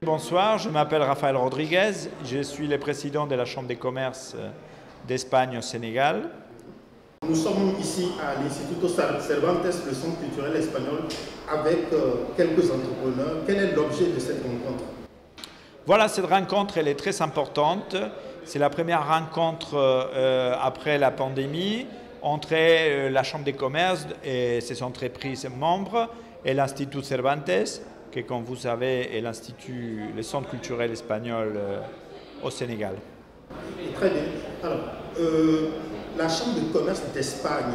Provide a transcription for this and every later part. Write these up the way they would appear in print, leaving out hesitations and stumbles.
Bonsoir, je m'appelle Rafael Rodriguez, je suis le président de la Chambre des commerces d'Espagne au Sénégal. Nous sommes ici à l'Instituto Cervantes, le Centre culturel espagnol, avec quelques entrepreneurs. Quel est l'objet de cette rencontre? Voilà, cette rencontre, elle est très importante. C'est la première rencontre après la pandémie entre la Chambre des commerces et ses entreprises membres et l'Institut Cervantes, qui, comme vous savez, est le Centre culturel espagnol au Sénégal. Très bien. Alors, la Chambre de commerce d'Espagne,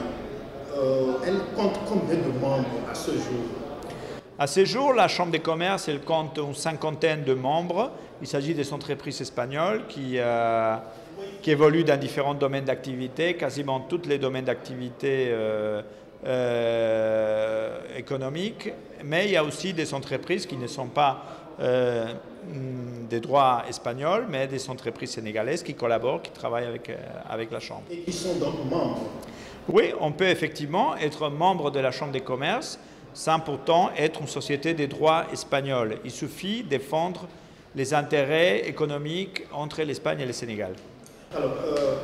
elle compte combien de membres à ce jour? À ce jour, la Chambre des commerces, elle compte une cinquantaine de membres. Il s'agit des entreprises espagnoles qui évoluent dans différents domaines d'activité, quasiment tous les domaines d'activité économiques. Mais il y a aussi des entreprises qui ne sont pas des droits espagnols, mais des entreprises sénégalaises qui collaborent, qui travaillent avec la Chambre. Et qui sont donc membres? Oui, on peut effectivement être membre de la Chambre des commerces sans pourtant être une société des droits espagnols. Il suffit de défendre les intérêts économiques entre l'Espagne et le Sénégal. Alors,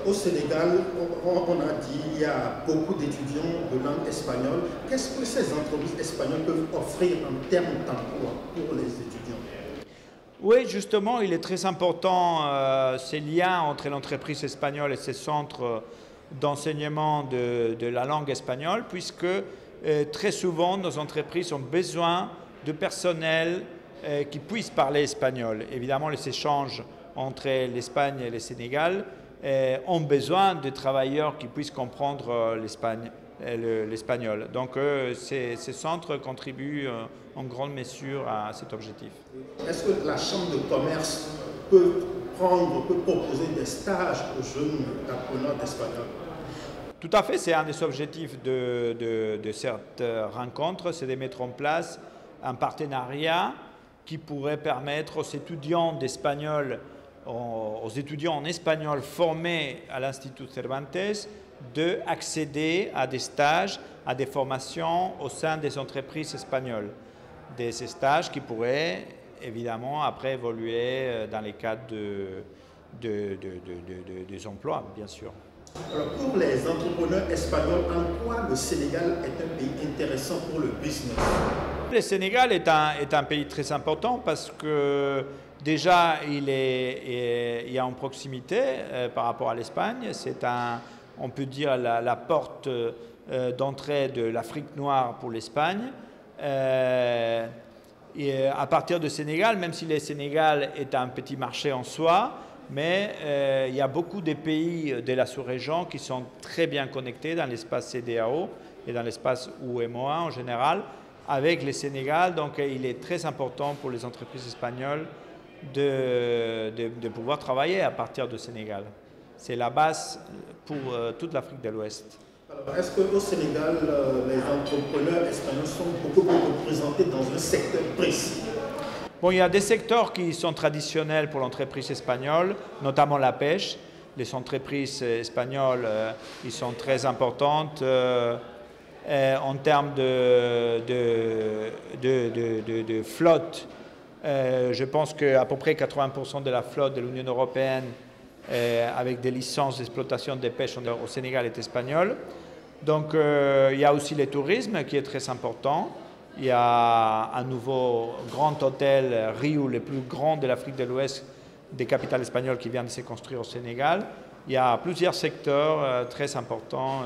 au Sénégal, on a dit qu'il y a beaucoup d'étudiants de langue espagnole. Qu'est-ce que ces entreprises espagnoles peuvent offrir en termes d'emploi pour les étudiants? Oui, justement, il est très important ces liens entre l'entreprise espagnole et ses centres d'enseignement de la langue espagnole, puisque très souvent, nos entreprises ont besoin de personnel qui puisse parler espagnol. Évidemment, les échanges entre l'Espagne et le Sénégal ont besoin de travailleurs qui puissent comprendre l'espagnol. Donc, ces centres contribuent en grande mesure à cet objectif. Est-ce que la Chambre de commerce peut proposer des stages aux jeunes apprenants d'espagnol? Tout à fait, c'est un des objectifs de cette rencontre, c'est de mettre en place un partenariat qui pourrait permettre aux étudiants d'espagnol, aux étudiants en espagnol formés à l'Institut Cervantes d'accéder à des stages, à des formations au sein des entreprises espagnoles. Des stages qui pourraient évidemment après évoluer dans les cadres des emplois, bien sûr. Alors, pour les entrepreneurs espagnols, en quoi le Sénégal est un pays intéressant pour le business? Le Sénégal est un pays très important parce que déjà il y a une proximité par rapport à l'Espagne. C'est on peut dire la porte d'entrée de l'Afrique noire pour l'Espagne. Et à partir du Sénégal, même si le Sénégal est un petit marché en soi, mais il y a beaucoup de pays de la sous-région qui sont très bien connectés dans l'espace CEDEAO et dans l'espace UEMOA en général avec le Sénégal. Donc il est très important pour les entreprises espagnoles de pouvoir travailler à partir du Sénégal. C'est la base pour toute l'Afrique de l'Ouest. Est-ce qu'au Sénégal, les entrepreneurs espagnols sont beaucoup représentés dans un secteur précis? Bon, il y a des secteurs qui sont traditionnels pour l'entreprise espagnole, notamment la pêche. Les entreprises espagnoles, ils sont très importantes en termes de flotte. Je pense qu'à peu près 80% de la flotte de l'Union européenne avec des licences d'exploitation de pêche au Sénégal est espagnole. Donc il y a aussi le tourisme qui est très important. Il y a un nouveau grand hôtel, Riu, le plus grand de l'Afrique de l'Ouest, des capitales espagnoles qui vient de se construire au Sénégal. Il y a plusieurs secteurs très importants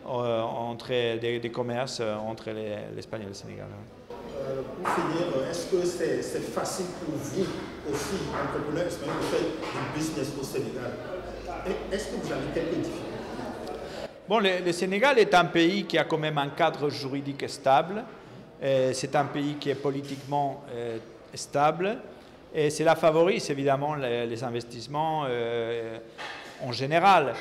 entre des commerces entre l'Espagne et le Sénégal. Pour finir, est-ce que c'est facile pour vous aussi, entrepreneurs espagnols, de faire du business au Sénégal? Est-ce que vous avez quelques difficultés? Bon, le Sénégal est un pays qui a quand même un cadre juridique stable. C'est un pays qui est politiquement stable. Et cela favorise évidemment les investissements en général.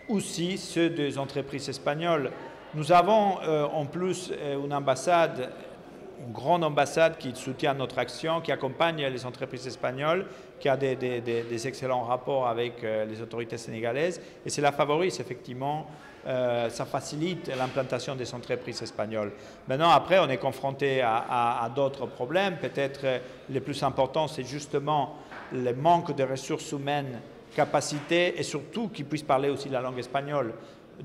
Aussi ceux des entreprises espagnoles. Nous avons en plus une ambassade, une grande ambassade qui soutient notre action, qui accompagne les entreprises espagnoles, qui a des excellents rapports avec les autorités sénégalaises. Et cela favorise effectivement ça facilite l'implantation des entreprises espagnoles. Maintenant, après, on est confronté à d'autres problèmes. Peut-être le plus important, c'est justement le manque de ressources humaines, capacités et surtout qu'ils puissent parler aussi la langue espagnole.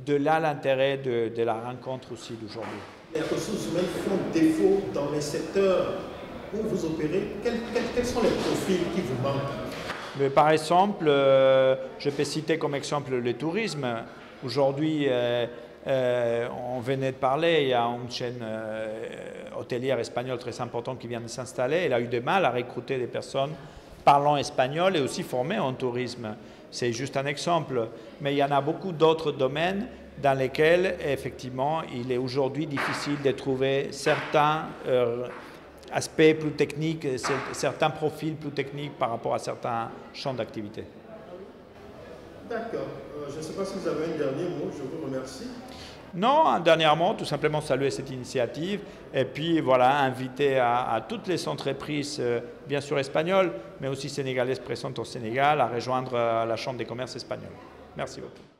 De là l'intérêt de la rencontre aussi d'aujourd'hui. Les ressources humaines font défaut dans les secteurs où vous opérez. Quels sont les profils qui vous manquent? Mais par exemple, je peux citer comme exemple le tourisme. Aujourd'hui, on venait de parler, il y a une chaîne hôtelière espagnole très importante qui vient de s'installer. Elle a eu du mal à recruter des personnes parlant espagnol et aussi formées en tourisme. C'est juste un exemple. Mais il y en a beaucoup d'autres domaines dans lesquels, effectivement, il est aujourd'hui difficile de trouver certains aspects plus techniques, certains profils plus techniques par rapport à certains champs d'activité. D'accord. Je ne sais pas si vous avez un dernier mot. Je vous remercie. Non, dernièrement, tout simplement saluer cette initiative et puis voilà, inviter à toutes les entreprises, bien sûr espagnoles, mais aussi sénégalaises présentes au Sénégal, à rejoindre la Chambre des commerces espagnols. Merci beaucoup.